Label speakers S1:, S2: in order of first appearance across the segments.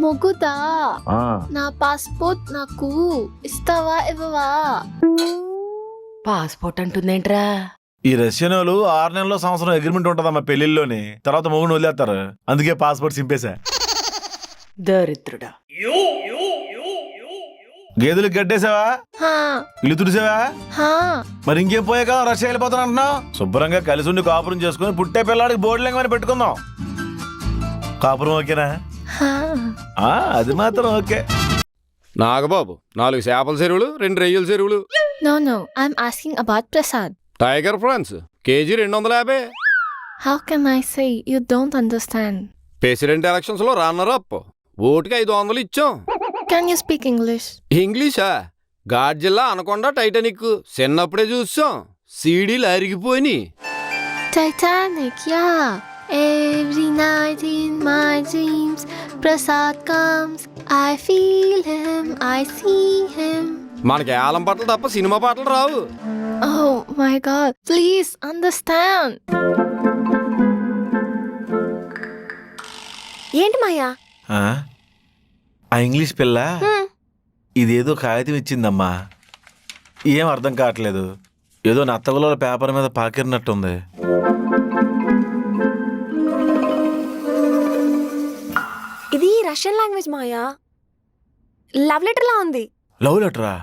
S1: మొగుదా నా పాస్పోర్ట్ నాకు ఇస్తావా ఇవ్వవా?
S2: పాస్పోర్ట్ అంటుందేంట్రా?
S3: ఈ రష్యన్ వాళ్ళు 6 నెలల్లో సంవత్సరం అగ్రిమెంట్ ఉంటదమ్మా పెళ్లిలోని, తర్వాత మొగుని వదిలేస్తారు. అందుకే పాస్పోర్ట్ సింపేశా.
S2: దరిద్రుడా.
S3: గేదెలు గడ్డేసావా? ఇల్లు తుడిసావా? మరి ఇంకేం పోయాక రష్యా వెళ్ళిపోతాను అంటున్నావు? శుభ్రంగా కలిసి ఉండి కాపురం చేసుకుని పుట్టే పిల్లాడికి బోర్డులంగా పెట్టుకుందాం. కాపురం ఓకేనా? అది మాత్రం ఓకే.
S4: నాగబాబు 4 చేపల చెరువులు 2 రొయ్యల చెరువులు.
S1: No, I'm asking about Prasad.
S4: Tiger France KG 250.
S1: How can I say you don't understand?
S4: President elections లో రన్నర్ అప్, ఓటుకి 500 ఇచ్చాం.
S1: Can you speak English?
S4: ఇంగ్లీషా? గాడ్జిల్లా అనకొండ టైటానిక్ చిన్నప్పుడే చూసాం, సీడీలు అరిగిపోయి.
S1: Titanic, yeah. Every night in my dreams, Prasad comes. I feel him, I see him.
S4: మనకి ఆలం పాటలు తప్ప సినిమా పాటలు రావు.
S1: Oh my God, please understand.
S5: ఏంటి మాయా?
S3: ఆ ఇంగ్లీష్ పిల్ల ఇదేదో కాగితం ఇచ్చిందమ్మా, ఏం అర్థం కావట్లేదు. ఏదో నత్తగుల పేపర్ మీద పాకిరినట్టుంది.
S5: ఇది రష్యన్ లాంగ్వేజ్ మాయా. లవ్ లెటర్ లా ఉంది.
S3: Love లెటరా?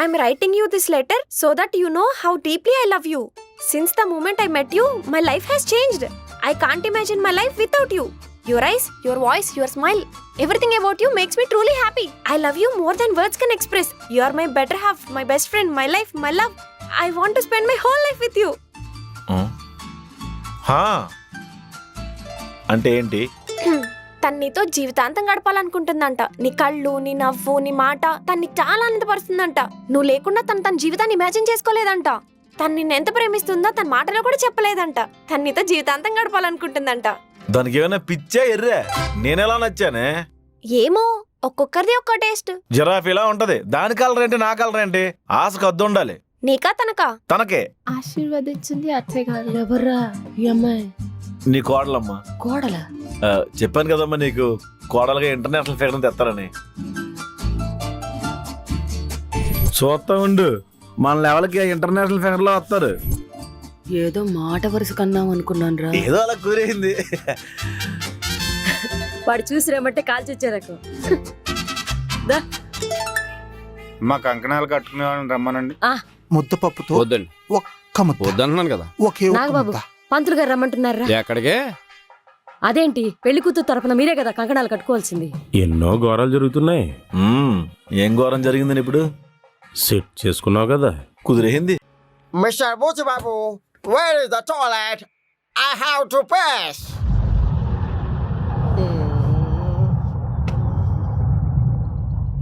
S5: I'm writing you this letter so that you know how deeply I love you. Since the moment I met you, my life has changed. I can't imagine my life without you. Your eyes, your voice, your smile, everything about you makes me truly happy. I love you more than words can express. You are my better half, my best friend, my life, my love. I want to spend my whole life with you.
S3: అంటే ఏంటి?
S5: తను నీతో జీవితాంతం గడపాలనుకుంటుందంట. నీ కళ్ళు, నీ నవ్వు, నీ మాట తన్ని చాలా ఆనందపరుస్తుందంట. నువ్వు లేకుండా తన జీవితాన్ని ఇమాజిన్ చేసుకోలేదంట. తను నిన్ను ఎంత ప్రేమిస్తుందో తన మాటలో కూడా చెప్పలేదంట. తను నీతో జీవితాంతం గడపాలనుకుంటుందంట.
S3: దానికి ఏమైనా పిచ్చా ఎర్రే? నేనెలా నచ్చానే?
S5: ఏమో, ఒక్కొక్కరిది ఒక్కో టేస్ట్.
S3: జిరాఫ్ ఇలా ఉంటది, దాని కలర్ ఏంటి నా కలర్ ఏంటి? ఆశకు అద్దు ఉండాలి.
S5: నీకా తనకా?
S3: తనకే.
S1: ఆశీర్వదించింది అత్తయ్య గారు.
S2: ఎవర్రా ఈ అమ్మాయి?
S3: నీ కోడలమ్మా.
S2: కోడలా?
S3: చెప్పాను కదమ్మా నీకు, కోడలుగా ఇంటర్నేషనల్ ఫిగర్ తెస్తారని. చూస్తా ఉండు, మన లెవెల్కి ఇంటర్నేషనల్ ఫిగర్ లో వస్తారు.
S2: ఏదో మాట వరుస కన్నాం అనుకున్నాను రా.
S3: ఏదో అలా కూరేయింది.
S6: వాడు చూసి రమ్మంటే కాల్చి వచ్చారకు.
S7: మా కంకణాలు కట్టుకునే వాళ్ళని రమ్మనండి.
S8: ముద్దపప్పుతో
S4: వద్దండి.
S8: ఒక్క ముద్ద.
S4: వద్దన్నాను కదా.
S8: ఒకే
S6: నాగబాబు పంతులు గారు రమ్మంటున్నారా?
S4: ఎక్కడికే?
S6: అదేంటి, పెళ్లి కూతురు తరపున మీరే కదా కంకణాలు కట్టుకోవాల్సింది.
S9: ఎన్నో ఘోరాలు జరుగుతున్నాయి.
S3: ఏం ఘోరం జరిగిందని ఇప్పుడు
S9: సెట్ చేసుకున్నావు కదా,
S3: కుదిరేయింది.
S10: Mr. Butchibabu, where is the toilet? I have to pass.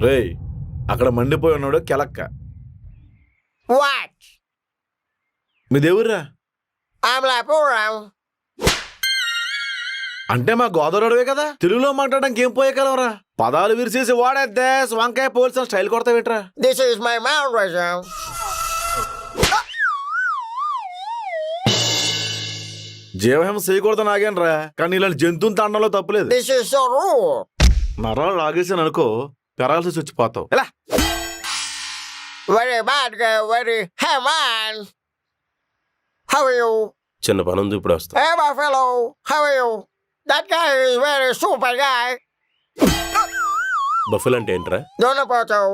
S3: రేయ్, అక్కడ మండిపోయి ఉన్నాడు కెలక్క.
S10: What?
S3: మీ దేవుర్రా?
S10: I'm Lapuram.
S3: అంటే మా గోదావరివే కదా, తెలుగులో మాట్లాడడానికి ఏం పోయేకలవరా? పదాలు విరిసేసి వాడేద్దే వంకాయ పోల్సిన స్టైల్ కొడతావేట్రా?
S10: This is my mannerism.
S3: జీవహింస చేయకూడదని ఆగానరా, కానీ ఇలాంటి జంతువుని తాండంలో తప్పులేదు.
S10: This is so rude.
S3: నరాలు లాగేసాను అనుకో, పెరాల్సి వచ్చిపోతావు. ఎలా?
S10: Very bad girl, very... Hey man! How are you?
S9: చిన్న పని ఉంది, ఇప్పుడు వస్తా.
S10: Hey my fellow, how are you? That guy is very super guy.
S9: బఫెల్ అంటే ఏంట్రా?
S10: Don't know about you.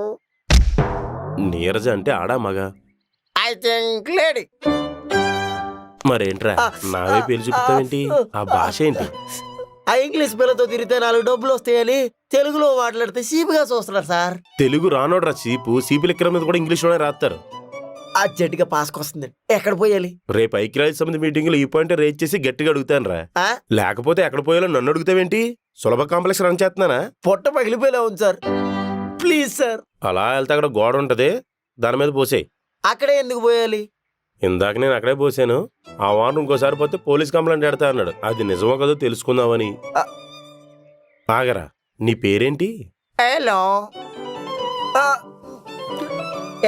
S9: Neeraja అంటే ఆడా మగా?
S10: I think lady.
S9: మరేంట్రా నావే పేరు చెప్తావేంటి? ఆ భాష ఏంటి?
S10: ఆ ఇంగ్లీష్ పిల్లతో తిరిగితే 4 డబ్బులు వస్తాయని తెలుగులో మాట్లాడితే సీపుగా చూస్తున్నారు సార్.
S9: తెలుగు రానోడ్రా సీపు. సీపు లెక్కల మీద కూడా ఇంగ్లీష్ లోనే రాస్తారు.
S10: ఆ జట్టుగా పాస్కి వస్తుంది. ఎక్కడ పోయాలి?
S9: రేపు ఐక్యరాజ్య సమితి మీటింగ్ లో ఈ పాయింట్ రేజ్ చేసి గట్టిగా అడుగుతాను రా. లేకపోతే ఎక్కడ పోయాలో నన్ను అడుగుతావేంటి? సులభ కాంప్లెక్స్ రన్ చేస్తున్నానా?
S10: పొట్ట పగిలిపోయేలా ఉంది సార్. Please sir.
S9: అలా వెళ్తే అక్కడ గోడ ఉంటది, దాని మీద పోసేయి.
S10: అక్కడే ఎందుకు పోయాలి?
S9: ఇందాక నేను అక్కడే పోసాను. ఆ వారం ఇంకోసారి పోతే పోలీస్ కంప్లైంట్ పెడతా అన్నాడు. అది నిజమో కదో తెలుసుకుందామని. ఆగరా, నీ పేరేంటి?
S10: హలో,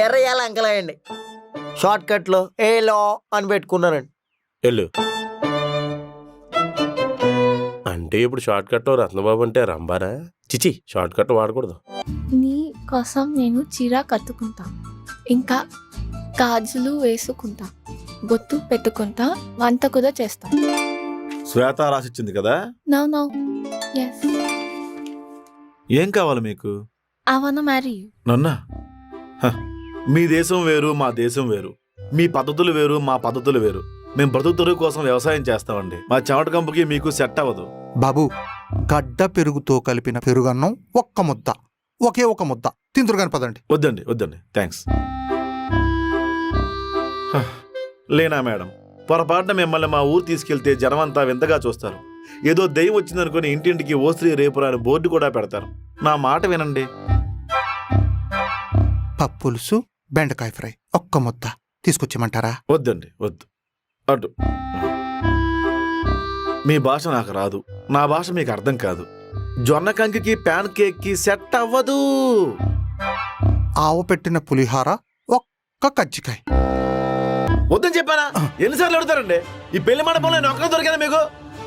S10: ఎర్రయ్యాల అంకలాయండి. షార్ట్ కట్ లో ఏలో అని పెట్టుకున్నానండి.
S9: వెళ్ళు. అంటే ఇప్పుడు షార్ట్ కట్ రత్నబాబు అంటే రంబారా? చిచి, షార్ట్ కట్ వాడకూడదు.
S1: నీ కోసం నేను చీర కట్టుకుంటా, ఇంకా గాజులు వేసుకుంటా, బొట్టు పెట్టుకుంటా, వంట కూడా చేస్తా.
S3: శ్వేత రాసిచ్చింది కదా.
S1: నో ఎస్,
S3: ఏం కావాలి మీకు?
S1: I want marry you.
S3: నన్నా? హ, మీ దేశం వేరు, మా దేశం వేరు. మీ పద్ధతులు వేరు, మా పద్ధతులు వేరు. మేము బ్రతుకుతెరు కోసం వ్యవసాయం చేస్తామండి. మా చెమట కంపుకి మీకు సెట్ అవ్వదు.
S8: బాబు, గడ్డ పెరుగుతో కలిపిన పెరుగన్నం ఒక్క ముద్ద, ఒకే ఒక ముద్ద తిందురుగాని పదండి.
S3: వద్దండి థ్యాంక్స్. లేనా మేడం, పొరపాటున మిమ్మల్ని మా ఊరు తీసుకెళ్తే జనం అంతా వింతగా చూస్తారు. ఏదో దయ్యం వచ్చిందనుకుని ఇంటింటికి ఓ స్త్రీ రేపురా అని బోర్డు కూడా పెడతారు. నా మాట వినండి.
S8: పప్పులుసు, బెండకాయ ఫ్రై ఒక్క ముద్ద తీసుకొచ్చేయమంటారా?
S3: వద్దండి, వద్దు. అటు మీ భాష నాకు రాదు, నా భాష మీకు అర్థం కాదు. జొన్న కంకికి ప్యాన్ కేక్ కి సెట్ అవ్వదు.
S8: ఆవు పెట్టిన పులిహార ఒక్క కజ్జికాయ.
S3: వద్దని చెప్పానా? ఎన్నిసార్లు అడుగుతారండి? ఈ పెళ్లి మండపంలో నేను ఒక్క దొరికాను మీకు.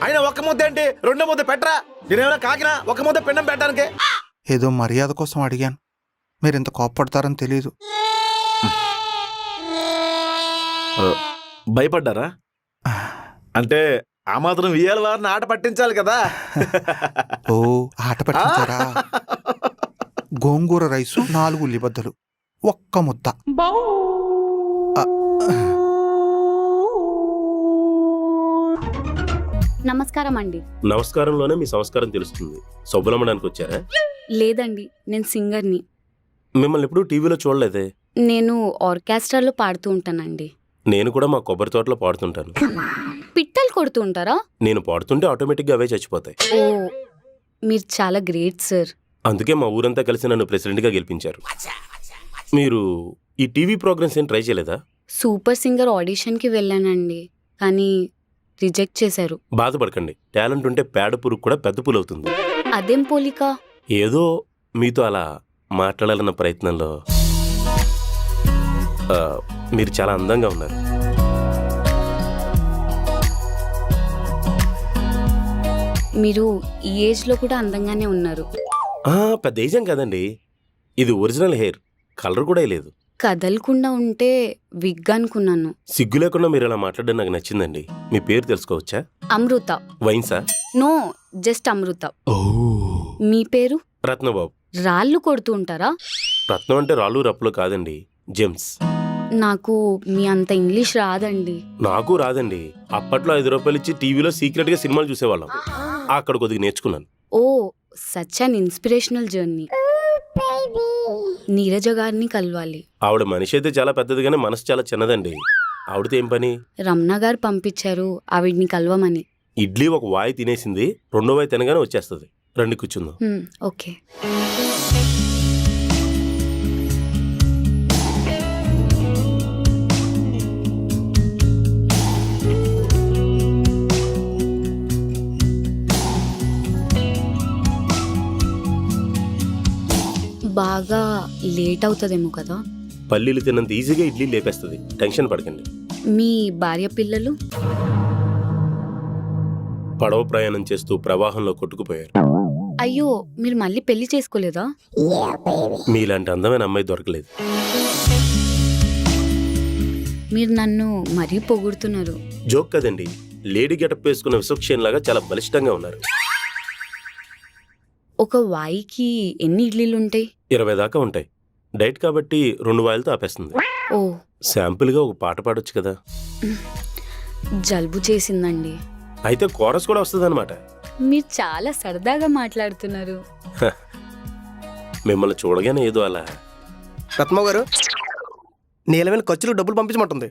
S3: అయినా ఒక్క ముద్ద ఏంటి, రెండో ముద్ద పెట్టరా? నేనేమైనా కాకినా ఒక్క ముద్ద పిండం పెట్టడానికి?
S8: ఏదో మర్యాద కోసం అడిగాను, మీరింత కోప్పడతారని తెలీదు.
S3: భయపడ్డారా? అంటే ఆ మాత్రం వియ్యాల వారిని ఆట పట్టించాలి కదా.
S8: ఓ, ఆట పట్టించారా? గోంగూర రైసు 4 ఉల్లిబద్దలు ఒక్క ముద్ద.
S11: నమస్కారం అండి.
S9: నమస్కారంలోనే మీ సంస్కారం తెలుస్తుంది. శుభ్రమడానికి వచ్చారా?
S11: లేదండి, నేను సింగర్ని.
S9: మిమ్మల్ని ఎప్పుడు టీవీలో చూడలేదే.
S11: నేను ఆర్కెస్ట్రాలో పాడుతూ ఉంటానండి.
S9: నేను కూడా మా కొబ్బరి తోటలో పాడుతుంటాను.
S11: పిట్టలు కొడుతూ ఉంటారా?
S9: నేను పాడుతుంటే ఆటోమేటిక్గా అవే చచ్చిపోతాయి.
S11: ఓ, మీరు చాలా గ్రేట్ సార్.
S9: అందుకే మా ఊరంతా కలిసి నన్ను ప్రెసిడెంట్గా గెలిపించారు. మీరు ఈ టీవీ ప్రోగ్రామ్స్ ఏం ట్రై చేయలేదా?
S11: సూపర్ సింగర్ ఆడిషన్కి వెళ్ళానండి, కానీ రిజెక్ట్ చేశారు.
S9: బాధపడకండి, టాలెంట్ ఉంటే పేడ పురుగు కూడా పెద్ద పులు అవుతుంది.
S11: అదేం పోలిక?
S9: ఏదో మీతో అలా మాట్లాడాలన్న ప్రయత్నంలో మీరు చాలా అందంగా ఉన్నారు.
S11: మీరు ఈ ఏజ్లో కూడా అందంగానే ఉన్నారు.
S9: పెద్ద ఏజం కదండి, ఇది ఒరిజినల్ హెయిర్, కలర్ కూడా లేదు.
S11: కదలకుండా ఉంటే విగ్ అనుకున్నాను.
S9: సిగ్గు లేకుండా మీరు ఇలా మాట్లాడడం నాకు నచ్చిందండి. మీ పేరు తెలుసుకోవచ్చా?
S11: అమృత.
S9: వైన్సా?
S11: నో, జస్ట్ అమృత. మీ పేరు?
S9: రత్నబాబు.
S11: రాళ్ళు కొడుతూ ఉంటారా?
S9: రత్నం అంటే రాళ్ళు రప్పులు కాదండి, జెమ్స్.
S11: నాకు మీ అంత ఇంగ్లీష్ రాదండి.
S9: నాకు రాదండి. అప్పట్లో 5 రూపాయలు ఇచ్చి టీవీలో సీక్రెట్ గా సినిమాలు చూసేవాళ్ళం. అక్కడ కొద్దిగా నేర్చుకున్నాను.
S11: Oh, such an inspirational journey. Neeraja గారిని కలవాలి.
S9: ఆవిడ మనిషి అయితే చాలా పెద్దదిగానే మనసు చాలా చిన్నదండి. ఆవిడతో ఏం పని?
S11: రమణ గారు పంపించారు ఆవిడ్ని కలవమని.
S9: ఇడ్లీ ఒక వాయి తినేసింది, రెండో వాయి తినగానే వచ్చేస్తుంది. రండి కూర్చుందాం.
S11: ఓకే. బాగా లేట్ అవుతుందేమో కదా?
S9: పల్లీలు తిన్నంత ఈజీగా ఇడ్లీ లేపేస్తుంది, టెన్షన్ పడకండి.
S11: మీ భార్య పిల్లలు?
S9: పడవ ప్రయాణం చేస్తూ ప్రవాహంలో కొట్టుకుపోయారు.
S11: అయ్యో, మీరు మళ్ళీ పెళ్లి చేసుకోలేదా?
S9: మీలాంటి అందమైన అమ్మాయి దొరకలేదు.
S11: మీరు నన్ను మరీ పొగుడుతున్నారు.
S9: జోక్ కదండి, లేడీ గెటప్ వేసుకున్న విసక్షేన్ లాగా చాలా బలిష్టంగా ఉన్నారు.
S11: ఒక వాయికి ఎన్ని ఇడ్లీలుంటాయి?
S9: 20 దాకా ఉంటాయి. డైట్ కాబట్టి 2 వాయిలతో ఆపేస్తుంది.
S11: ఓ,
S9: శాంపుల్గా ఒక పాట పాడొచ్చు కదా?
S11: జలుబు చేసిందండి.
S9: అయితే కోరస్ కూడా వస్తుంది అనమాట.
S11: మీరు చాలా సరదాగా మాట్లాడుతున్నారు.
S9: మిమ్మల్ని చూడగానే ఏదో అలా.
S10: రత్మ గారు, నీలమైన ఖర్చులు డబ్బులు పంపించమంటుంది.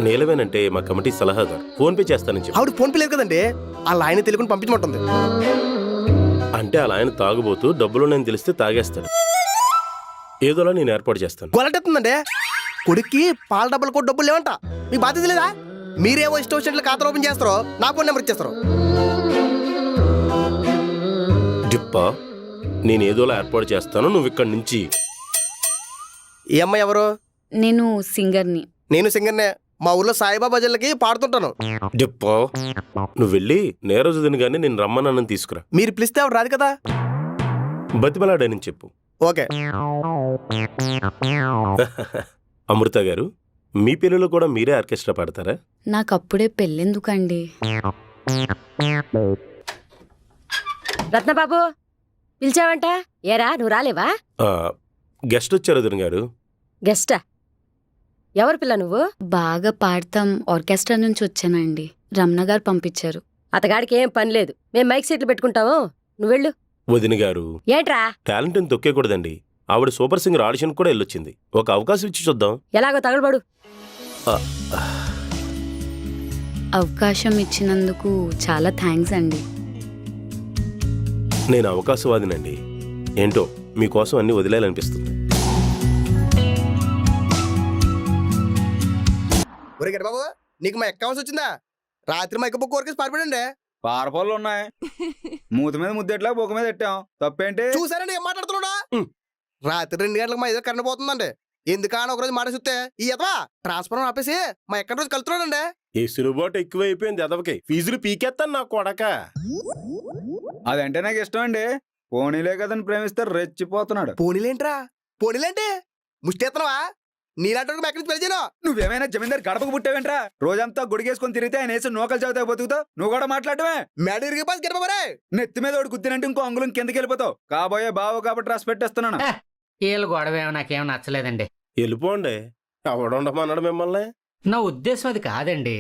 S9: నీలవేనంటే మా కమిటీ సలహాదారు, ఫోన్ పే చేస్తానని చెప్పి.
S10: ఆవిడ ఫోన్ పే లేదు కదండి, వాళ్ళ ఆయన తెలియకుండా పంపించమంటుంది.
S9: అంటే అలా ఆయన తాగుబోతూ డబ్బులు నేను తెలిస్తే తాగేస్తాడు. ఏదోలా నేను ఏర్పాటు చేస్తాను.
S10: గొలటెత్తుందండి. కొడుక్కి పాల డబ్బులు కూడా డబ్బులు లేవంట. మీకు బాధ్యత లేదా? మీరేవో ఇష్టం వచ్చినట్లు ఖాతా ఓపెన్ చేస్తారో, నా ఫోన్ నెంబర్ ఇచ్చేస్తారు.
S9: డిప్పా, నేను ఏదోలా ఏర్పాటు చేస్తాను, నువ్వు ఇక్కడి నుంచి
S10: ఈ అమ్మాయి ఎవరు?
S11: నేను సింగర్ని.
S10: నేను సింగర్నే. మా ఊర్లో సాయిబాబా భజనలకి పాడుతుంటాను.
S9: డిప్పో నువ్వు వెళ్ళి నేరోజుదిని కానీ నేను రమ్మనని తీసుకురా.
S10: మీరు పిలిస్తే ఆవిడ రాదు కదా.
S9: బతిమలాడని చెప్పు.
S10: ఓకే.
S9: అమృత గారు, మీ పిల్లలు కూడా మీరే ఆర్కెస్ట్రా పాడతారా?
S11: నాకు అప్పుడే పెళ్ళెందుకండి?
S6: రత్నబాబు పిలిచావంట? ఏరా నువ్వు రాలేవా?
S9: గెస్ట్ వచ్చారు వదిన గారు.
S6: గెస్టా? ఎవరు పిల్ల నువ్వు?
S11: బాగా పాడతాం ఆర్కెస్ట్రా నుంచి వచ్చానండి. రమణ గారు పంపించారు.
S6: అతగాడికి ఏం పని లేదు, మేం మైక్ సెట్లు పెట్టుకుంటాము, నువ్వెళ్ళు.
S9: వదిన గారు,
S6: ఏంట్రా?
S9: టాలెంట్ని తొక్కేకూడదండి. ఆవిడ సూపర్ సింగర్ ఆడిషన్ కూడా వెళ్ళొచ్చింది. ఒక అవకాశం ఇచ్చి చూద్దాం.
S6: ఎలాగో తగలబడు.
S11: అవకాశం ఇచ్చినందుకు చాలా థ్యాంక్స్ అండి.
S9: నేను అవకాశవాదినండి. ఏంటో మీకోసం అన్ని వదిలేయాలనిపిస్తుంది.
S10: ఒరే గడి బాబు, నీకు మా అకౌంట్స్ వచ్చిందా? రాత్రి మా ఎక్క కోరికేసి పారిపోయండి.
S12: పారపోళ్ళు ఉన్నాయి. మూతి మీద ముద్దెట్లా బొక్క మీద ఎట్టాం, తప్పేంటి?
S10: చూసారండి ఏం మాట్లాడుతున్నాడా? రాత్రి 2 గంటలకు మా ఏదో కరెంట్ పోతుందండి. ఎందుకని ఒకరోజు మాట చూస్తే ఈ ఎదవా ట్రాన్స్ఫర్ ఆపేసి మా ఎక్కడ రోజు కలుతున్నాడండి.
S9: ఈ సులుబాటు ఎక్కువైపోయింది ఎదవకి. ఫీజులు పీకేస్తాను నా కొడక.
S12: అదంటే నాకు ఇష్టం అండి. పోనీలే కదని ప్రేమిస్తే రెచ్చిపోతున్నాడు.
S10: పోనీలేంట్రా? పోనీలేంటి ముష్టేత్తనవా? నీలాంటి ఎక్కడి నుంచి పెళ్లి చేయను.
S12: నువ్వేమైనా జమీందారు గడపకు పుట్టావేంట్రా? రోజంతా గొడిగేసుకొని తిరిగితే ఆయన వేసి నూకలు చదువుతా బతుకుతావు. నువ్వు కూడా మాట్లాడమే.
S10: మేడ ఇరిగిపోయి గడపరే.
S12: నెత్తి మీద ఒకటి గుద్దినంటే ఇంకో అంగుళం కిందకి వెళ్ళిపోతావు. కాబోయే బావు కాబట్టి రాసి పెట్టేస్తున్నాను.
S13: వీళ్ళ గొడవ నాకేం నచ్చలేదండి.
S9: వెళ్ళిపోండి. ఎవడుండమన్నాడు మిమ్మల్ని?
S13: నా ఉద్దేశం అది కాదండి.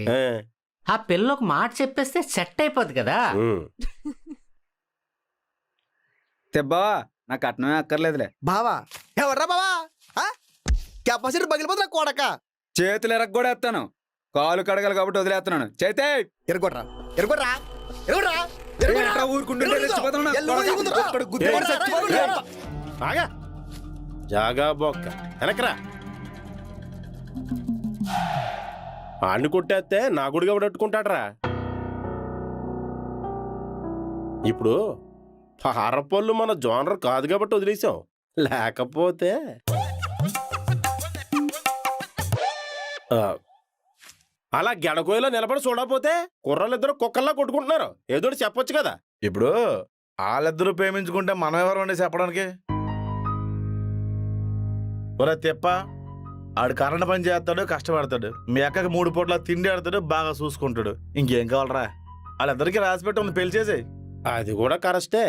S13: ఆ పిల్ల ఒక మాట చెప్పేస్తే సెట్ అయిపోద్ది కదా.
S12: తెబ్బావా నా కట్నమే అక్కర్లేదులే.
S10: బావా ఎవర్రా బావా? కెపాసిటీ పగిలిపోతున్నా కోడక.
S12: చేతులు ఎరగ కూడా ఎత్తాను. కాలు కడగలు కాబట్టి వదిలేస్తున్నాను. చైతే
S10: ఎరగొట్రా ఎరగొట్రా ఎరగొట్రా.
S12: ఊరుకుంటుంటే రెచ్చిపోతున్నాను.
S9: జాగా బొక్క వెనకరా. ఆడిని కొట్టేస్తే నా గుడిగా పట్టుకుంటాడరా. ఇప్పుడు పారపళ్ళు మన జోనర్ కాదు కాబట్టి వదిలేసాం. లేకపోతే అలా గెడకోయలో నిలబడి చూడకపోతే కుర్రలిద్దరు కుక్కల్లా కొట్టుకుంటున్నారు. ఏదో చెప్పొచ్చు కదా.
S3: ఇప్పుడు వాళ్ళిద్దరూ ప్రేమించుకుంటే మనం ఎవరు ఉండే చెప్పడానికి? ఒరే తెప్ప, ఆడు కరెంట్ పని చేస్తాడు, కష్టపడతాడు. మీ అక్కకి 3 పూట్ల తిండి ఆడతాడు, బాగా చూసుకుంటాడు. ఇంకేం కావాలరా? వాళ్ళిద్దరికి రాసిపెట్టి ఉంది, పెళ్లి చేసేయి.
S9: అది కూడా కరెస్టే.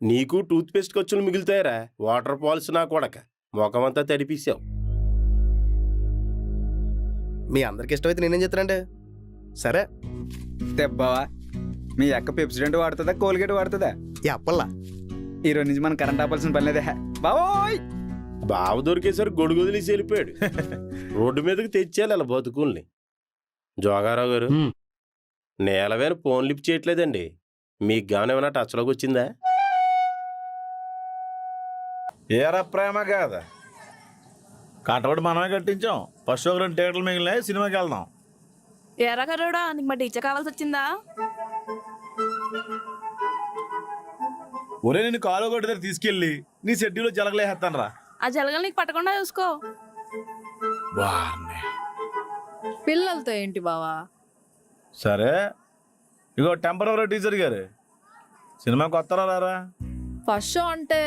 S9: నీకు టూత్ పేస్ట్ ఖర్చులు మిగులుతాయరా. వాటర్ ఫాల్స్ నా కొడక ముఖమంతా తడిపిస్తావు.
S10: మీ అందరికి ఇష్టమైతే నేనేం చెప్తానండి. సరే
S12: తెబ్బావా, మీ అక్క పెప్సిడెంట్ వాడుతుందా కోల్గేట్ వాడుతుందా?
S10: అప్పల్లా
S12: ఈ రోజు నుంచి మనం కరెంట్ ఆపాల్సిన పని లేదే బావోయ్.
S9: బావ దొరికేసరికి గొడుగు వదిలేసి వెళ్ళిపోయాడు. రోడ్డు మీదకి తెచ్చేయాలి అలా బతుకుల్ని. జోగారావు గారు, నేలవేన ఫోన్ లిఫ్ట్ చేయట్లేదండి. మీకు గానే ఏమైనా టచ్లోకి వచ్చిందా?
S3: ఏరా ప్రేమ కాదా? కట్టబడి మనమే కట్టించాం. ఫస్ట్ ఒక 2 థియేటర్లు మిగిలినాయి, సినిమాకి వెళ్దాం.
S5: ఎరా కరోడా, నీకు మా టీచర్ కావాల్సి వచ్చిందా?
S3: ఒరే నేను కాలు కొట్టి దగ్గర తీసుకెళ్ళి నీ షెడ్యూల్లో జలగలేస్తాను రా.
S5: ఆ జలగలు నీకు పట్టకుండా చూసుకో. పిల్లలతో ఏంటి బావా?
S3: సరే, ఇగో టెంపరవరీ టీచర్ గారు, సినిమాకి వస్తారా రారా?
S5: ఫస్ట్ షో అంటే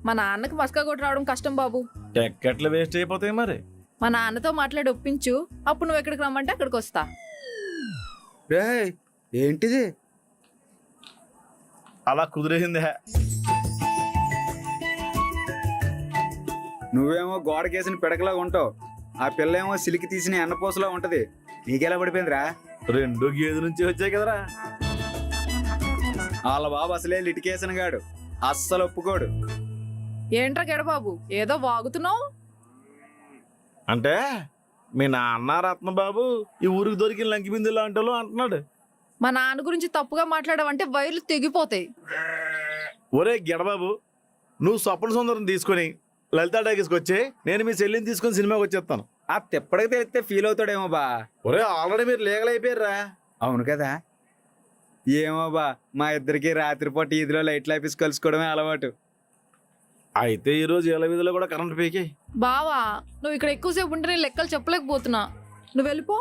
S5: మా నాన్నకి మస్కా కొట్టి రావడం కష్టం బాబు.
S3: టికెట్లు వేస్ట్ అయిపోతాయి మరి.
S5: మా నాన్నతో మాట్లాడి ఒప్పించు, అప్పుడు నువ్వు ఎక్కడికి రమ్మంటే అక్కడికి వస్తా.
S12: రేయ్ ఏంటిది?
S3: అలా కుదిరేసింది.
S12: నువ్వేమో గోడకేసిన పిడకలాగా ఉంటావు. ఆ పిల్ల ఏమో సిలికి తీసిన ఎన్నపోసలా ఉంటది. నీకెలా పడిపోయిందిరా?
S3: 2 గేదెల నుంచి వచ్చాయి కదరా.
S12: వాళ్ళ బాబు అసలే లిటికేసిన గాడు, అస్సలు ఒప్పుకోడు.
S5: ఏంట్రా గెడబాబు ఏదో వాగుతున్నావు?
S3: అంటే మీ నాన్న రత్నబాబు ఈ ఊరికి దొరికిన లంకి బిందు లాంటి అంటున్నాడు.
S5: మా నాన్న గురించి తప్పుగా మాట్లాడవంటే వైర్లు తెగిపోతాయి.
S3: ఒరే గెడబాబు, నువ్వు స్వప్న సుందరం తీసుకొని లలితా టాకీస్కి వచ్చి నేను మీ చెల్లిని తీసుకొని సినిమాకి వచ్చేస్తాను.
S12: ఆ తిప్పడికి తెలిస్తే ఫీల్ అవుతాడేమో బా.
S3: ఒరే ఆల్రెడీ మీరు లీగల్ అయిపోయారా.
S12: అవును కదా. ఏమో బా, మా ఇద్దరికి రాత్రిపూట ఈదిలో లైట్లు ఆపేసి కలుసుకోవడమే అలవాటు.
S3: అయితే ఈ రోజు ఎలా వీధిలో కూడా కరెంట్ పీకి
S6: బావా నువ్వు ఇక్కడ ఎక్కువసేపు ఉంటే నేను లెక్కలు చెప్పలేకపోతున్నా. నువ్వు వెళ్ళిపో.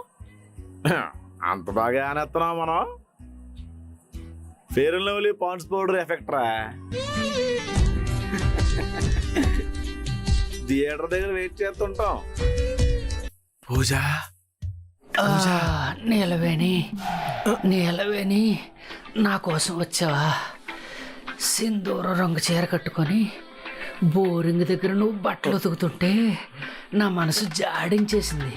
S3: అంత బాగా ఆనేస్తున్నావు మనం. Fair and lovely ponds powder effect రా. థియేటర్ దగ్గర వెయిట్ చేస్తుంటాం. పూజ
S13: నీలవేణి నా కోసం వచ్చావా? సింధూరం రంగు చీర కట్టుకొని బోరింగ్ దగ్గర నువ్వు బట్టలు ఉతుకుతుంటే నా మనసు జాడించేసింది.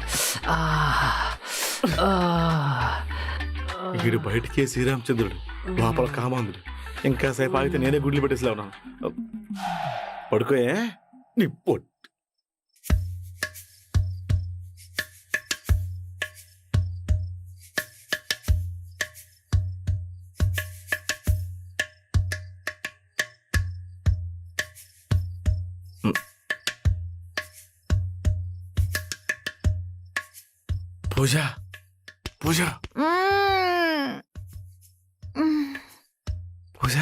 S3: వీడు బయటికే శ్రీరామచంద్రుడు, లోపల కామాంధుడు. ఇంకా సేపు ఆగితే నేనే గుడ్లు పెట్టేసిలా ఉన్నాను. పడుకోయే నీ పొట్టు. పూజ పూజ పూజ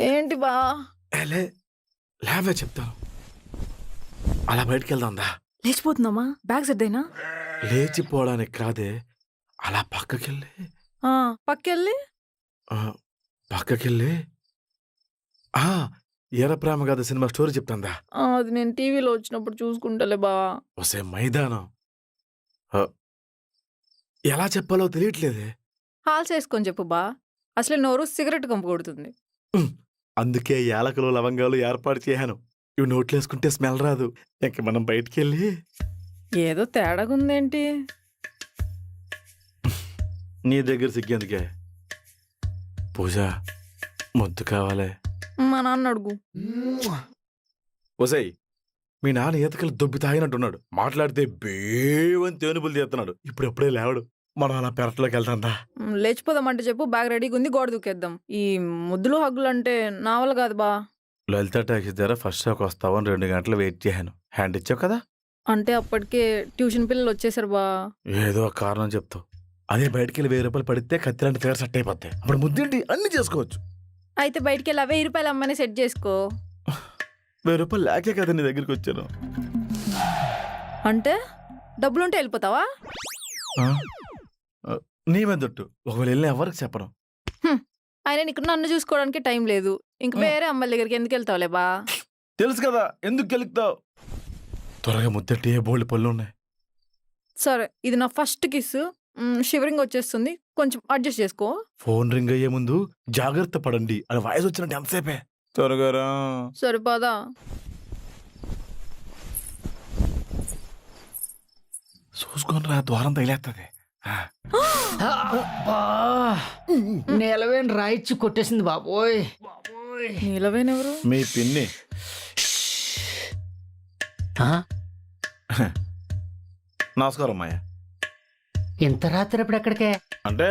S6: ఏంటి బా?
S3: లేవే చెప్తాను. అలా బయటికి వెళ్దాందా?
S6: లేచిపోతున్నామా? బ్యాగ్ సర్దేనా?
S3: లేచిపోవడానికి కాదే, అలా పక్కకెళ్ళి పక్కకెళ్ళి ఎర ప్రేమ కథ సినిమా స్టోరీ చెప్తాందా?
S6: అది నేను టీవీలో వచ్చినప్పుడు చూసుకుంటలే బా.
S3: వసే మైదానం ఎలా చెప్పాలో తెలియట్లేదే.
S6: హాల్ చేసుకొని చెప్పు బా. అసలు నోరు సిగరెట్ కంపు కొడుతుంది.
S3: అందుకే యాలకులు లవంగాలు ఏర్పాటు చేశాను. ఇవి నోట్లేసుకుంటే స్మెల్ రాదు. ఇంక మనం బయటికి వెళ్ళి
S6: ఏదో తేడాగుందేంటి?
S3: నీ దగ్గర సిగ్గేందుకే. పూజ ముద్దు కావాలే.
S6: మా నాన్న అడుగు.
S3: ఒసై, మీ నాన్న ఈతకలు దొబ్బి తాగినట్టున్నాడు. మాట్లాడితే బేవని తేనుపులు తీస్తున్నాడు. ఇప్పుడు ఎప్పుడే లేవడు. మనం అలా పెరట్లోకి వెళ్తాందా?
S6: లేచిపోదామంటే చెప్పు. బ్యాగ్ రెడీగా ఉంది, గోడ దూకేద్దాం. ఈ ముద్దులు హగ్గులు అంటే నా వల్ల కాదు బా.
S3: లలిత టాకీస్ దగ్గర ఫస్ట్ షోకి వస్తావని 2 గంటలు వెయిట్ చేశాను. హ్యాండ్ ఇచ్చావు కదా.
S6: అంటే అప్పటికే ట్యూషన్ పిల్లలు వచ్చేసారు బా.
S3: ఏదో ఒక కారణం చెప్తావు. అదే బయటికి వెళ్ళి 1000 రూపాయలు పడితే కత్తిలాంటి ఫేర్ సెట్ అయిపోతాయి. అప్పుడు ముద్దేంటి అన్ని చేసుకోవచ్చు.
S6: అయితే బయటికి వెళ్ళి 1000 రూపాయలు అమ్మని సెట్ చేసుకో.
S3: 1000 రూపాయలు లేకే కదా నీ దగ్గరికి వచ్చాను.
S6: అంటే డబ్బులుంటే వెళ్ళిపోతావా?
S3: నీ మెదట్టు. ఒకవేళ వెళ్ళి ఎవరికి చెప్పను.
S6: ఆయన నీకు నన్ను చూసుకోవడానికి టైం లేదు. ఇంక వేరే అమ్మాయిల దగ్గరికి ఎందుకు వెళ్తావులే బా.
S3: తెలుసు కదా ఎందుకు గెలుగుతావు. త్వరగా ముద్దట్టి బోల్డ్ పళ్ళు ఉన్నాయి.
S6: సరే, ఇది నా ఫస్ట్ కిస్. షివరింగ్ వచ్చేస్తుంది, కొంచెం అడ్జస్ట్ చేసుకో.
S3: ఫోన్ రింగ్ అయ్యే ముందు జాగ్రత్త పడండి అని వాయిస్ వచ్చినట్టు ఎంతసేపే. త్వరగా
S6: సరిపోదా?
S3: చూసుకొని రా, ద్వారం తగిలేస్తుంది.
S13: నీలవేణి రాయిచ్చి కొట్టేసింది బాబోయ్.
S6: నీలవేణెవరు?
S3: మీ పిన్ని. నమస్కారం అమ్మాయ.
S13: ఇంత రాత్రి ఎప్పుడు ఎక్కడికే?
S3: అంటే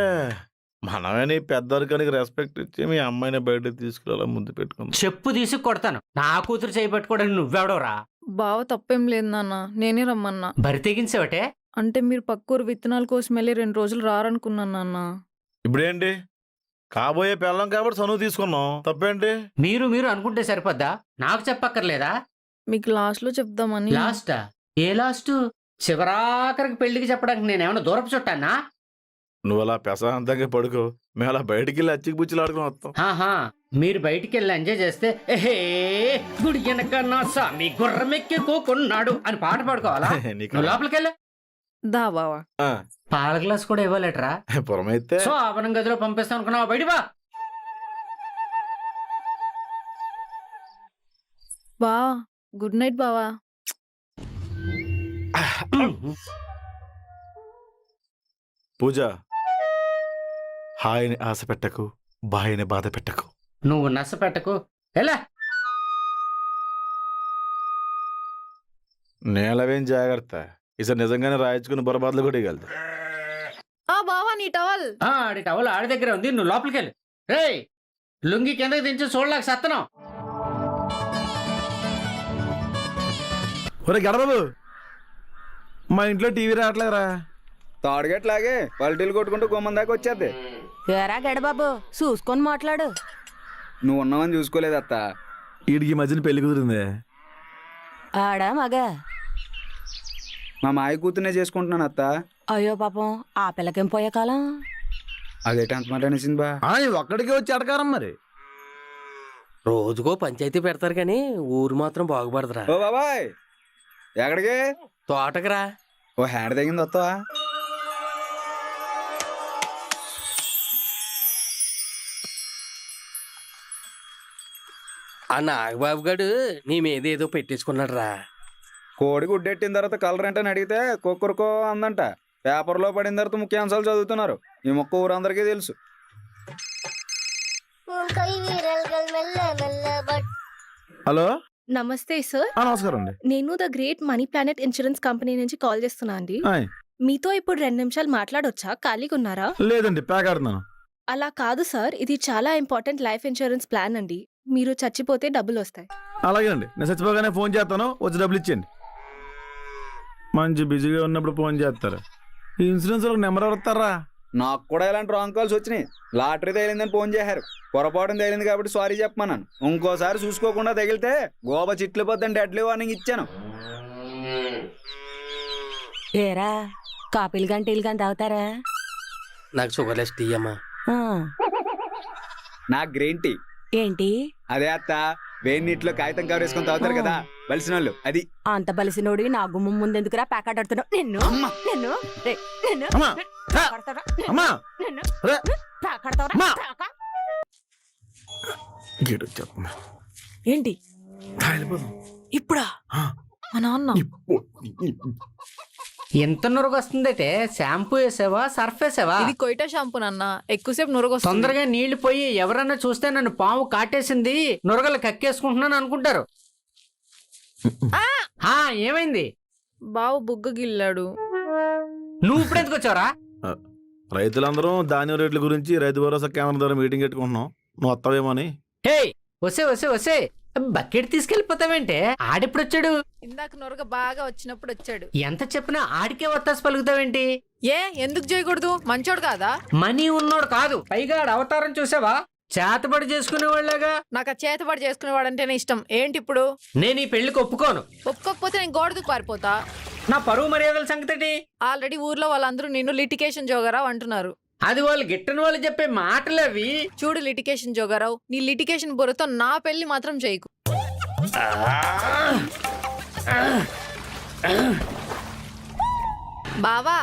S3: మనమే నీ పెద్దరికానికి రెస్పెక్ట్ ఇచ్చి మీ అమ్మాయిని బయటకు తీసుకురా ముందు పెట్టుకుందాం.
S13: చెప్పు తీసి కొడతాను. నా కూతురు చేయబట్టుకోవడానికి నువ్వెవడోరా?
S6: బావ తప్పేం లేదు నాన్న, నేనే రమ్మన్నా.
S13: బరి తెగించావటే?
S6: అంటే మీరు పక్కూరు విత్తనాల కోసం వెళ్ళి 2 రోజులు రారనుకున్నాను నాన్న.
S3: ఇప్పుడేంటి, కాబోయే పెళ్ళం కాబట్టి చనువు తీసుకున్నాం. తప్పేంటి?
S13: మీరు అనుకుంటే సరిపోద్దా? నాకు చెప్పక్కర్లేదా?
S6: మీకు లాస్ట్ లో చెప్దామని.
S13: లాస్టా? ఏ లాస్ట్? చివరాఖరికి పెళ్లికి చెప్పడానికి నేనేమన్నా దూరపు చుట్టానా?
S3: నువ్వు అలా ప్రశాంతంగా పడుకో, మేము అలా బయటికి వెళ్ళి అచ్చికి బుచ్చిలు ఆడుకుని వస్తాం.
S13: మీరు బయటికి వెళ్ళి ఎంజాయ్ చేస్తే ఏహే గుడి వెనక నా స్వామి గుర్రమెక్కి కూకున్నాడు అని పాట పాడుకోవాలా? నువ్వు లోపలికి వెళ్ళా
S6: దా బావా.
S13: పాల గ్లాస్ కూడా ఇవ్వలేటరా?
S3: పురమైతే
S13: శోభనం గదిలో పంపిస్తాం అనుకున్నావా? బయట బా.
S6: బా గుడ్ నైట్ బావా.
S3: పూజ, హాయిని ఆశ పెట్టకు, బాయిని బాధ పెట్టకు.
S13: నువ్వు నస పెట్టకు. ఎలా
S3: నేలవేం జాగ్రత్త. ఈసారి నిజంగానే రాయించుకుని బొరబాద్లు కూడా ఇగలదు.
S6: బావా నీ టవల్.
S13: ఆడి టవల్ ఆడి దగ్గర ఉంది, నువ్వు లోపలికి వెళ్ళి. రేయ్ లుంగి కిందకి దించి చూడలేక సత్తనం.
S3: ఒరే గడబాబు, మా ఇంట్లో టీవీ రావట్లేదురా.
S12: తాడుగట్లాగే పల్టీలు కొట్టుకుంటూ గుమ్మం దాకా వచ్చేద్ది.
S2: ఏరా గడబాబు చూసుకొని మాట్లాడు.
S12: నువ్వు ఉన్నావని చూసుకోలేదు అత్త.
S3: వీడికి ఈ మధ్యన పెళ్లి కుదిరిందే.
S2: ఆడా మగ?
S12: మా మాయ కూతుర్నే చేసుకుంటున్నాను అత్త.
S2: అయ్యో పాపం, ఆ పిల్లకేం పోయే కాలం.
S12: అదేంటి అంత మాట అనేసింది బా?
S3: ఒక్కడికే వచ్చి అడగారం మరి.
S13: రోజుకో పంచాయతీ పెడతారు కానీ ఊరు మాత్రం బాగుపడదురా.
S12: ఓ బాబాయ్, ఎక్కడికి?
S13: తోటకురా.
S12: ఓ హ్యాండ్ తగ్గింది వస్తావా?
S13: ఆ నాగబాబు గారు నీ మీద ఏదో పెట్టేసుకున్నాడు రా.
S12: కోడి గుడ్డెట్టిన తర్వాత కలర్ ఏంటని అడిగితే కుక్కరుకో అందంట. పేపర్లో పడిన తర్వాత ముఖ్యాంశాలు చదువుతున్నారు. ఈ మొక్క ఊరందరికీ తెలుసు.
S3: హలో,
S1: నమస్తే సార్.
S3: నమస్కారం అండి.
S1: నేను the great money planet insurance company నుంచి కాల్ చేస్తున్నా అండి. మీతో ఇప్పుడు 2 నిమిషాలు మాట్లాడొచ్చా? ఖాళీగా ఉన్నారా?
S3: లేదండి, ప్యాక్ ఆడుతున్నాను.
S1: అలా కాదు సార్, ఇది చాలా ఇంపార్టెంట్ లైఫ్ ఇన్సూరెన్స్ ప్లాన్ అండి. మీరు చచ్చిపోతే డబ్బులు వస్తాయి.
S3: అలాగే అండి, నేను చచ్చిపోగానే ఫోన్ చేస్తాను, వచ్చి డబ్బులు ఇచ్చేయండి. మంచి బిజీగా ఉన్నప్పుడు ఫోన్ చేస్తారు. ఈ ఇన్సూరెన్స్ నెంబర్ ఎవరు వస్తారా?
S12: నాకు కూడా ఇలాంటి రాంగ్ కాల్స్ వచ్చినాయి. లాటరీ తగిలిందని ఫోన్ చేశారు. పొరపాటున తగిలింది కాబట్టి సారీ చెప్పమన్నాను. ఇంకోసారి చూసుకోకుండా తగిలితే గోబా చిట్లు పోద్దని డెడ్లీ వార్నింగ్ ఇచ్చాను.
S2: ఏరా, కాపీలు గంటలు కానీ తాగుతారా?
S13: నాకు షుగర్ లెస్ టీ అమ్మా.
S12: నాకు గ్రీన్ టీ.
S2: ఏంటి?
S12: అదే అత్త, వేడి నీటిలో కాగితం కవర్ వేసుకొని తాగుతారు కదా బలిసిన వాళ్ళు, అది.
S2: అంత బలిసినోడి నా గుమ్మం ముందెందుకురా ప్యాకెట్ ఆడుతున్నావు? నిన్ను నిన్ను రేయ్, నిన్ను
S3: అమ్మా!
S2: కొడతారా?
S3: అమ్మా!
S2: నిన్ను
S3: రే!
S2: ప్యాకెట్ ఆడతారా?
S3: అమ్మా!
S2: ప్యాకెట్.
S3: గీడు చెప్పమ్మా.
S6: ఏంటి
S3: వెళ్ళిపోదాం.
S6: ఇప్పుడా? మా నాన్న
S13: ఎంత నురుగు వస్తుందైతే షాంపూ వేసావా సర్ఫ్ వేసావా?
S6: ఇది కొయిటా షాంపూ నాన్న, ఎక్కువసేపు నురగొస్తుంది.
S13: తొందరగా నీళ్లు పోయి ఎవరన్నా చూస్తే నన్ను పాము కాటేసింది నురగలు కక్కేసుకుంటున్నాను అనుకుంటారు. ఏమైంది?
S6: బావు బుగ్గ గిల్లాడు.
S13: నువ్వు ఇప్పుడు ఎందుకు వచ్చావరా?
S3: రైతులందరూ ధాన్యం రేట్ల గురించి రైతు భరోసా కేంద్రం ద్వారా మీటింగ్ పెట్టుకుంటున్నాం. నువ్వు వస్తావేమో అని.
S13: హే, వసే బకెట్ తీసుకెళ్లిపోతావేంటే? ఆడిప్పుడు వచ్చాడు?
S6: ఇందాక నురగ బాగా వచ్చినప్పుడు వచ్చాడు.
S13: ఎంత చెప్పినా ఆడికే వత్తాసి పలుకుతావేంటి?
S6: ఎందుకు చేయకూడదు? మంచోడు కాదా?
S13: మనీ ఉన్నోడు కాదు, పైగా ఆడ అవతారం చూసావా? చేతబడి చేసుకునేవాళ్ళగా.
S6: నాకు ఆ చేతబడి చేసుకునేవాడంటేనే ఇష్టం. ఏంటి ఇప్పుడు?
S13: నేను ఈ పెళ్లికి ఒప్పుకోను.
S6: ఒప్పుకోకపోతే నేను గోడకు పారిపోతా.
S13: నా పరువు మర్యాదల సంగతి.
S6: ఆల్రెడీ ఊర్లో వాళ్ళందరూ నిన్ను లిటికేషన్ జోగారావు అంటున్నారు.
S13: అది వాళ్ళు గిట్టని వాళ్ళు చెప్పే మాటలు అవి.
S6: చూడు లిటికేషన్ జోగారావు, నీ లిటికేషన్ బుర్రతో నా పెళ్లి మాత్రం చేయకు. బావా,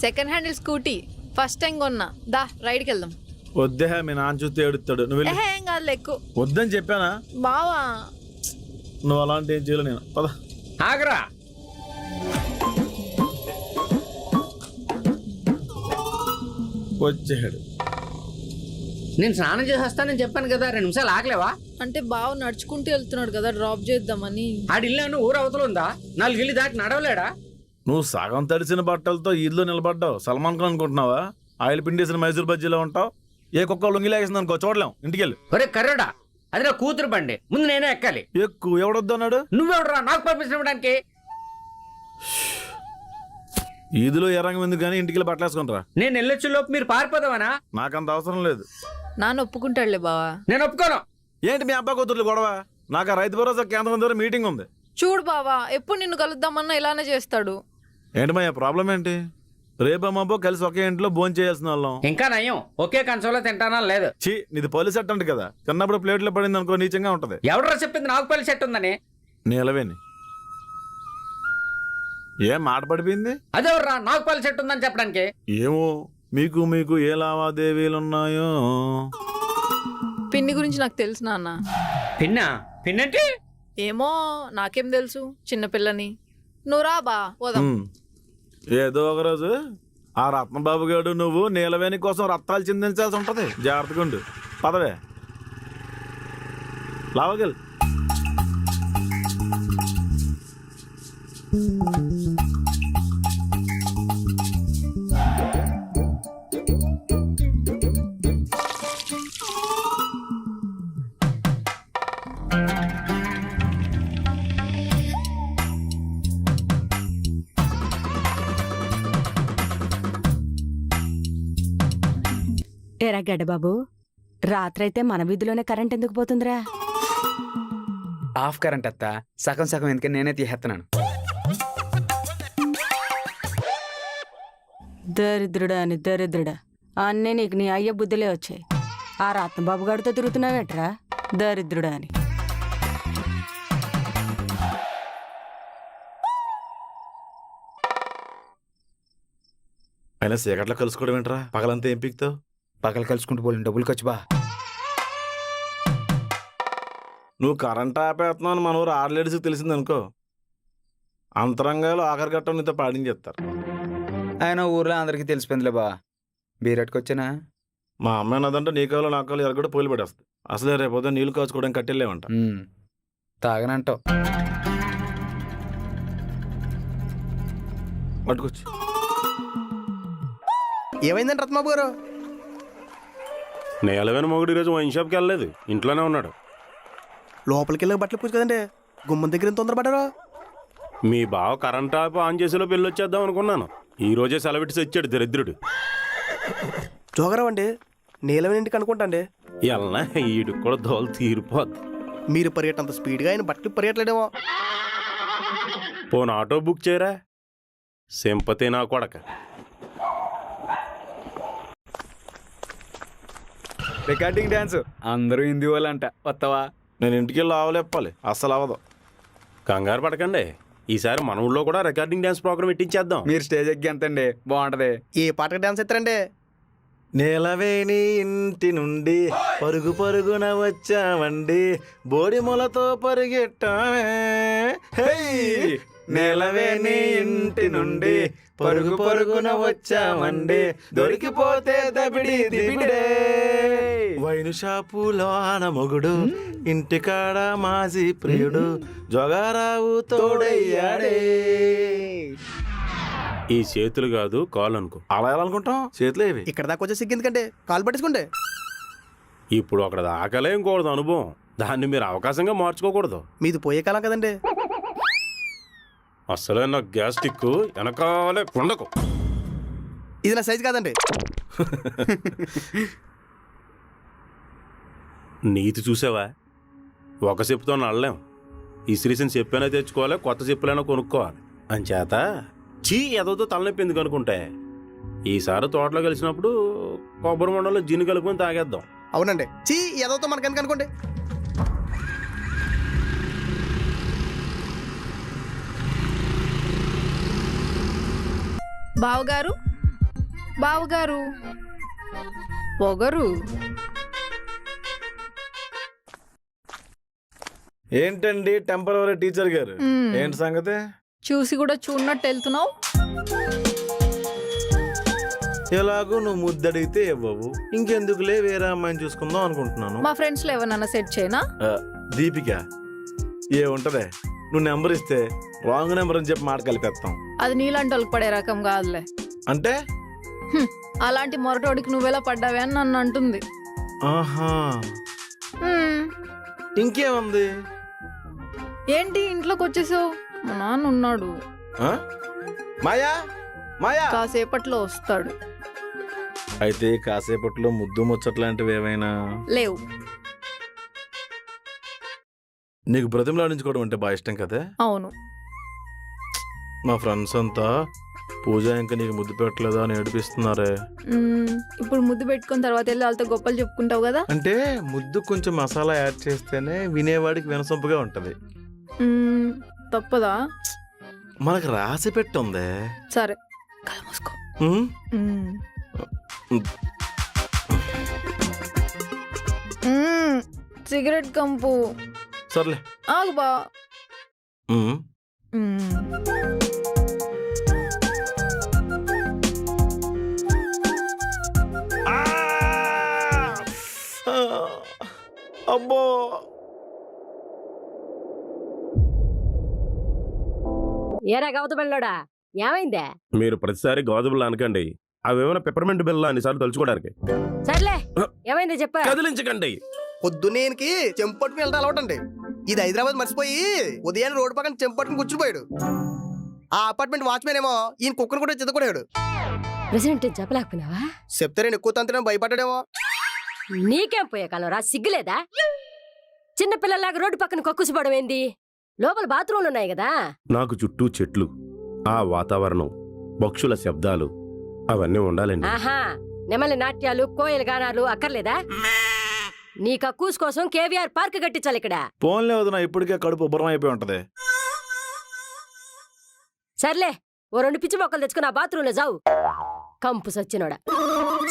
S6: second handle scooty first time కొన్నా. దా రైడ్కి వెళ్దాం.
S3: వద్దే, మీ నాన్న చూస్తే ఏడుస్తాడు. నువ్వు వెళ్ళి.
S6: ఏం కాదు ఎక్కువ.
S3: వద్దని చెప్పానా?
S6: బావా,
S3: నువ్వు అలాంటి ఏం చేయలేవు. నేను పద.
S13: ఆగరా.
S3: వచ్చాడు.
S13: నేను స్నానం చేసి వస్తానని చెప్పాను కదా, 2 నిమిషాలు ఆగలేవా?
S6: అంటే బావ నడుచుకుంటూ వెళ్తున్నాడు కదా, డ్రాప్ చేద్దామని.
S13: ఆడిల్లాను ఊరు అవతల ఉందా? 4 ఇల్లు దాటి నడవలేడా?
S3: నువ్వు సగం తడిసిన బట్టలతో ఈద్లో నిలబడ్డావు. సల్మాన్ ఖాన్ అనుకుంటున్నావా? ఆయిల్ పిండేసిన మైసూర్ బజ్జీలో ఉంటావు. ఏ కుక్క లొంగిలేసిన అనుకో, చూడలేం. ఇంటికి వెళ్ళి.
S13: ఒరే కర్రడా, అది నా కూతురు బండి, ముందు నేనే ఎక్కాలి.
S3: ఎక్కువ ఎవడొద్దు అన్నాడు?
S13: నువ్వెవడరా నాకు పర్మిషన్ ఇవ్వడానికి?
S3: ఈదులో ఎర్రంగం ఎందుకు కానీ ఇంటికి వెళ్ళి బట్టలు వేసుకుంటారా.
S13: నేను వెళ్ళొచ్చు లోపు మీరు పారిపోదామనా?
S3: నాకంత అవసరం లేదు.
S6: నాన్న ఒప్పుకుంటాడులే బావా.
S13: నేను ఒప్పుకోను.
S3: ఏంటి మీ అబ్బా కూతుర్లు గొడవ? నాకు ఆ రైతు భరోసా కేంద్రం ద్వారా మీటింగ్ ఉంది.
S6: చూడు బావా, ఎప్పుడు నిన్ను కలుద్దామన్నా ఇలానే చేస్తాడు.
S3: ఏంటి మా ప్రాబ్లం ఏంటి? రేపమ్మబ్బో కలిసి ఒకే ఇంట్లో భోజనం చేయాల్సిన వాళ్ళం.
S13: ఇంకా నయం, ఒకే కంచంలో తింటానా లేదు.
S3: ఛీ, నీది పోలీస్ సెట్ అంట కదా, చిన్నప్పుడు ప్లేట్లో పడింది అనుకో నీచంగా ఉంటది.
S13: ఎవడరా చెప్పింది నాకు పల్లి సెట్ ఉందని?
S3: నీలవేని ఏం మాట పడిపోయింది?
S13: అదేవర్రా నాకు పల్లి సెట్ ఉందని చెప్పడానికి?
S3: ఏమో, మీకు మీకు ఏ లావాదేవీలు ఉన్నాయో.
S6: పిన్ని గురించి నాకు తెలుసు నాన్న.
S13: పిన్నంటే
S6: ఏమో, నాకేం తెలుసు, చిన్నపిల్లని. నువ్వు రా బా, పోదాం.
S3: ఏదో ఒక రోజు ఆ రత్నబాబు గారు నువ్వు నీలవేణి కోసం రత్నాలు చిందించాల్సి ఉంటది. జాగ్రత్తగా ఉండు. పదవే లావగల్.
S2: ఏరా గడ్డబాబు, రాత్రైతే మన వీధిలోనే కరెంట్ ఎందుకు పోతుందిరా?
S12: ఆఫ్ కరెంట్ అత్త సగం సగం ఎందుకని నేనే తీసేస్తున్నాను.
S2: దరిద్రుడా అని దరిద్రుడా, అన్నీ నీకు నీ అయ్య బుద్ధులే వచ్చాయి. ఆ రత్నబాబు గారితో తిరుగుతున్నావేట్రా దరిద్రుడా అని.
S3: అయినా చీకట్లో కలుసుకోవడం ఏంట్రా? పగలంతా ఏం పీక్తావు?
S12: పగలు కలుసుకుంటూ పోలేను, డబ్బులు ఖర్చు బా.
S3: నువ్వు కరెంట్ ఆపేస్తున్నావు అని మన ఊరు ఆర్లేడీస్కి తెలిసిందనుకో, అంతరంగాలు ఆఖరి ఘట్టం నీతో పాడించేస్తారు.
S12: ఆయన ఊర్లో అందరికీ తెలిసిపోయిందిలే బా. బీరెట్కి వచ్చానా?
S3: మా అమ్మ అన్నదంటే నీ కాలు నా కాలు ఎరగొట్టి పోలి పడేస్తుంది. అసలే రేపు నీళ్ళు కాచుకోవడానికి కట్టెళ్ళేమంట.
S12: తాగనంటావు.
S3: పట్టుకొచ్చు.
S10: ఏమైందండి రత్నబాబు గారు?
S9: నేలవేన మొగుడు ఈరోజు వైన్ షాప్కి వెళ్ళలేదు, ఇంట్లోనే ఉన్నాడు.
S10: లోపలికి వెళ్ళి బట్టలు పూజ కదండి, గుమ్మం దగ్గర ఎంత తొందరపడ్డారు?
S9: మీ బావ కరెంట్ ఆన్ చేసేలో పెళ్ళి వచ్చేద్దాం అనుకున్నాను. ఈ రోజే సెలవిట్టి వచ్చాడు దరిద్రుడు.
S10: జోగరావు అండి, నీలవేణి ఇంటికి అనుకుంటా అండి.
S9: ఎల్నా ఈడికి కూడా దోలు తీరిపోద్ది.
S10: మీరు పరిగెట్టంత స్పీడ్గా ఆయన బట్టలు పరిగెట్టలేడేమో.
S9: పోను ఆటో బుక్ చేయరా, సింపతి నా కొడక.
S12: రికార్డింగ్ డాన్స్ అందరూ హిందీ వాళ్ళంట, వస్తావా?
S3: నేను ఇంటికి వెళ్ళి ఆవలేపాలి, అస్సలు అవ్వదు.
S9: కంగారు పడకండి, ఈసారి మన ఊళ్ళో కూడా రికార్డింగ్ డాన్స్ ప్రోగ్రామ్ ఇట్టించేద్దాం.
S12: మీరు స్టేజ్ ఎక్కి ఎంతండి, బాగుంటది.
S10: ఏ పాటకి డాన్స్ ఎత్తారండి?
S3: నేలవేణి ఇంటి నుండి పరుగు పరుగున వచ్చామండి, బోడి మొలతో పరిగెట్టామే. నేలవేణి ఇంటి నుండి పరుగు పరుగున వచ్చామండి, దొరికిపోతే దబిడి దిబిడే. వైను షాపులో ఆన మొగుడు, ఇంటికాడ మాజీ ప్రియుడు, జోగారావు తోడయ్యాడే.
S9: ఈ చేతులు కాదు కాలు అనుకో.
S3: అలా ఎలా అనుకుంటాం? చేతులు ఏవి?
S10: ఇక్కడ దాకా వచ్చే సిగ్గెందుకంటే కాలు పట్టేసుకోండి.
S9: ఇప్పుడు అక్కడ దాకలేం కూడదు అనుభవం, దాన్ని మీరు అవకాశంగా మార్చుకోకూడదు.
S10: మీది పోయే కాలం కదండి.
S9: అసలే నా గ్యాస్ స్టిక్ వెనకాలే ఉండకు.
S10: ఇది నా సైజు కాదండి.
S9: నీతి చూసావా? ఒక చెప్పుతో నడలేం. ఈ శ్రీశని చెప్పైనా తెచ్చుకోవాలి, కొత్త చెప్పులైనా కొనుక్కోవాలి. అంచేత చీ ఎదోతో తలనొప్పి ఎందుకు అనుకుంటే, ఈసారి తోటలో కలిసినప్పుడు కొబ్బరి మండలో జిన్ను కలుపుకొని తాగేద్దాం.
S10: అవునండి, చీ ఏదోతో మనకెందుకు అనుకోండి.
S6: బావగారు, బావగారు, పొగరు.
S3: ఏంటండి టెంపరవరీ టీచర్ గారు, ఏంటి సంగతి?
S6: చూసి కూడా చూడనట్టు వెళ్తున్నావు.
S3: ఎలాగో నువ్వు ముద్దడిగితే ఇవ్వవు, ఇంకెందుకులే వేరే అమ్మాయిని చూసుకుందాం అనుకుంటున్నాను.
S6: మా ఫ్రెండ్స్ లో ఎవరన్నా సెట్ చేయనా?
S3: దీపిక ఏ ఉంటదే, నువ్వు నెంబర్ ఇస్తే రాంగ్ నెంబర్ అని చెప్పి మాట కలిపేస్తాం.
S6: అది నీలాంటి వాళ్ళకి పడే రకం కాదులే.
S3: అంటే
S6: అలాంటి మొరటోడికి నువ్వెలా పడ్డావే అని నన్ను అంటుంది.
S3: ఆహా, ఇంకేముంది?
S6: ఏంటి ఇంట్లోకి వచ్చేసావు? మా నాన్న ఉన్నాడు.
S3: మాయా మాయా
S6: కాసేపట్లో వస్తాడు.
S3: అయితే కాసేపట్లో ముద్దు ముచ్చట్లాంటివి ఏమైనా
S6: లేవు.
S3: నీకు బ్రతిమలాడించుకోవడం అంటే బాగా ఇష్టం కదా?
S6: అవును.
S3: మా ఫ్రెండ్స్ అంతా పూజ ఇంకా నీకు ముద్దు పెట్టలేదా అని ఏడిపిస్తున్నారే.
S6: ఇప్పుడు ముద్దు పెట్టుకున్న తర్వాత వెళ్ళి వాళ్ళతో గొప్పలు చెప్పుకుంటావు కదా.
S3: అంటే ముద్దు కొంచెం మసాలా యాడ్ చేస్తేనే వినేవాడికి వినసొంపుగా ఉంటది.
S6: తప్పదా?
S3: మనకు రాసి పెట్టుందే.
S6: సరే కళ్ళు మూసుకో. సిగరెట్ కంపు.
S3: సర్లే
S6: ఆగు బా.
S3: అబ్బో,
S2: ఏరా గవత బెల్లోడా, ఏమైందే?
S9: మీరు ప్రతిసారి గోధుమలు అనకండి, అవేమైనా పెప్పర్మెంట్ బిల్ల అన్నిసార్లు తలుచుకోవడానికి.
S2: సర్లే ఏమైంది చెప్ప.
S9: కదిలించకండి.
S10: పొద్దున్నేకి చెంపు పట్టుకుని వెళ్తా అలవాటండి. ఇది హైదరాబాద్ మర్చిపోయి ఉదయాన్నే రోడ్డు పక్కన చెంపు పట్టుకుని కూర్చునిపోయాడు. ఆ అపార్ట్మెంట్ వాచ్మెన్ ఏమో ఈయన కుక్కను కూడా చెత్తకొడాడు.
S2: ప్రెసిడెంట్ చెప్పలేకపోయినావా?
S10: చెప్తే నేను ఎక్కువ తంతే భయపడ్డాడేమో.
S2: నీకేం పోయే కాలం రా, సిగ్గులేదా?
S5: చిన్నపిల్లలాగా రోడ్డు పక్కన కక్కుసిపోవడం ఏంది? లోపల బాత్రూమ్లు ఉన్నాయి కదా.
S9: నాకు చుట్టూ చెట్లు, ఆ వాతావరణం, పక్షుల శబ్దాలు అవన్నీ ఉండాలండి.
S5: ఆహా, నెమలి నాట్యాలు, కోయల గానాలు అక్కర్లేదా? నీ కక్కూస్ కోసం కేవీఆర్ పార్క్ కట్టించాలి ఇక్కడ.
S3: ఫోన్లే వదినా, ఇప్పటికే కడుపు ఉబ్బరం అయిపోయి ఉంటది.
S5: సర్లే, ఓ 2 పిచ్చి మొక్కలు తెచ్చుకుని ఆ బాత్రూంలో జావు. కంపు సచ్చినోడా.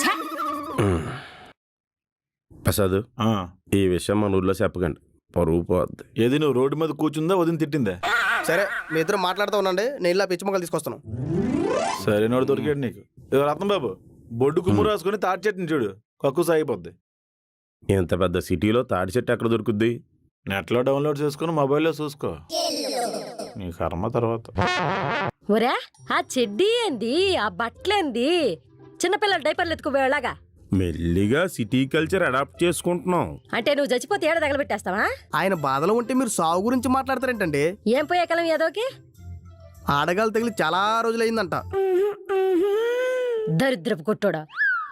S5: ఛ!
S9: ప్రసాద్, ఈ విషయం మన ఊర్లో చెప్పకండి, పరువు పోద్ది.
S3: ఏది నువ్వు రోడ్డు మీద కూర్చుందా వదిన తిట్టిందా?
S10: సరే, మీ ఇద్దరు మాట్లాడుతూ ఉండండి, నేను ఇలా పిచ్చి మొక్కలు తీసుకొస్తాను.
S3: సరే నోడు దొరికాడు నీకు. రత్నం బాబు, బొడ్డు కుమ్ము రాసుకుని తాటి చెట్టుని చూడు, కక్కుస అయిపోద్ది.
S9: ఇంత పెద్ద సిటీలో తాడి చెట్టు ఎక్కడ దొరుకుద్ది?
S3: నెట్లో డౌన్లోడ్ చేసుకుని మొబైల్లో చూసుకో, నీ కర్మ తర్వాత.
S5: ఒరే, ఆ చెడ్డీ ఏంది, ఆ బట్టలేంది? చిన్నపిల్లల డైపర్లు ఎత్తుకుపోయేలాగా.
S9: మెల్లిగా సిటీ కల్చర్ అడాప్ట్ చేసుకుంటున్నాం.
S5: అంటే నువ్వు చచ్చిపోతే ఏడ తగలబెట్టేస్తావా?
S10: ఆయన బాధలో ఉంటే మీరు సాగు గురించి మాట్లాడతారేంటండి?
S5: ఏం పోయే కలం ఏదోకి?
S10: ఆడగాలు తగిలి చాలా రోజులైందంట.
S5: దరిద్రపు కొట్టోడా,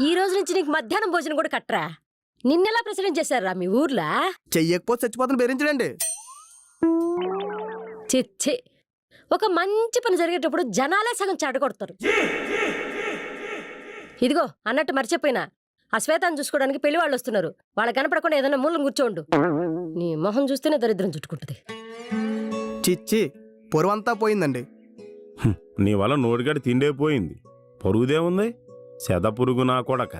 S5: ఈ రోజు నుంచి నీకు మధ్యాహ్నం భోజనం కూడా కట్టరా? నిన్నెలా ప్రెసిడెంట్ చేశారా మీ ఊర్లో?
S10: చెయ్యకపోతే చచ్చిపోతాను బెదిరించడండి.
S5: చిచ్చి, ఒక మంచి పని జరిగేటప్పుడు జనాలే సగం చాటకొడతారు. ఇదిగో అన్నట్టు మర్చిపోయినా, ఆ శ్వేతాన్ని చూసుకోవడానికి పెళ్లి వాళ్ళు వస్తున్నారు. వాళ్ళకి కనపడకుండా ఏదైనా మూలం కూర్చోండు. నీ మొహం చూస్తేనే దరిద్రం చుట్టుకుంటుంది.
S10: చిచ్చి, పొరువంతా పోయిందండి.
S9: నీ వల్ల నోటిగాడి తిండే పోయింది, పరుగుదేముంది? సెద పురుగు నా కొడక.